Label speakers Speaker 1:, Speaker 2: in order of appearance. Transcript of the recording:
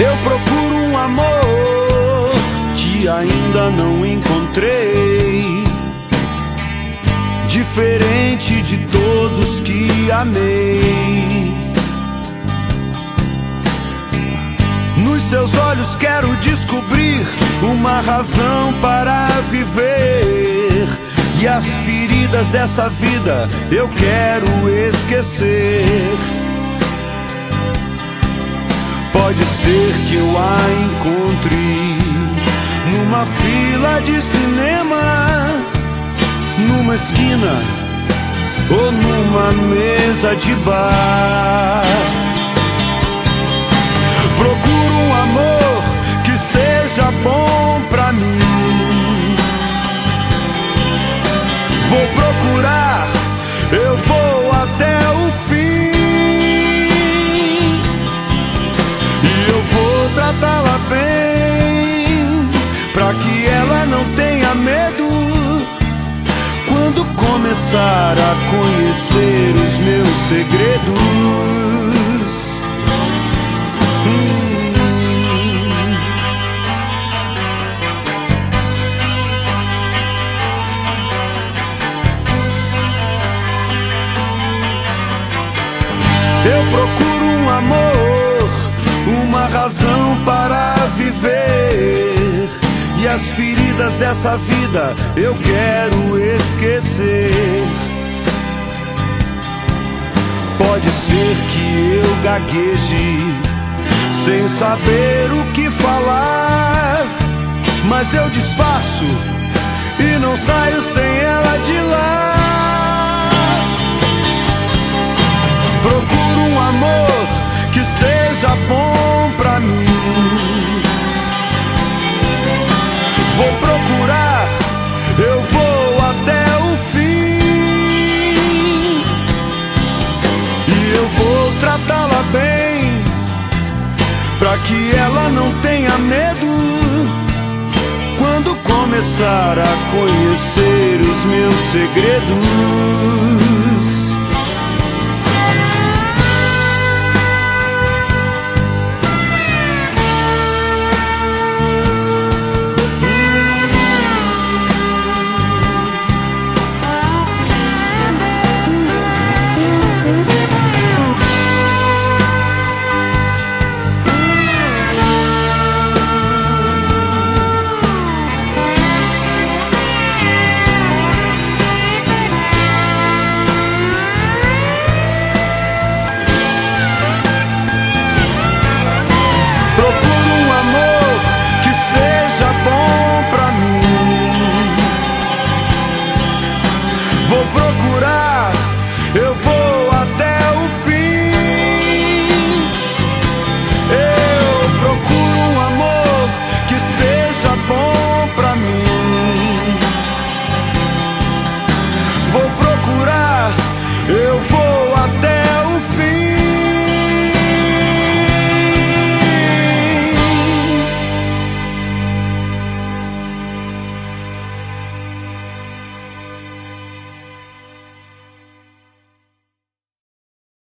Speaker 1: Eu procuro um amor que ainda não encontrei, diferente de todos que amei. Nos seus olhos quero descobrir uma razão para viver, e as feridas dessa vida eu quero esquecer. Pode ser que eu a encontre numa fila de cinema, numa esquina ou numa mesa de bar. Procuro um amor que seja bom pra mim. Vou procurar, eu vou até o fim, e eu vou tratá-la bem, pra que ela não tenha medo quando começar a conhecer os meus segredos. Eu procuro um amor, uma razão para viver, e as feridas dessa vida eu quero esquecer. Pode ser que eu gagueje sem saber o que falar, mas eu disfarço e não saio sem ela de lá. Procuro um amor que seja bom pra mim. Vou procurar, eu vou até o fim, e eu vou tratá-la bem, pra que ela não tenha medo quando começar a conhecer os meus segredos.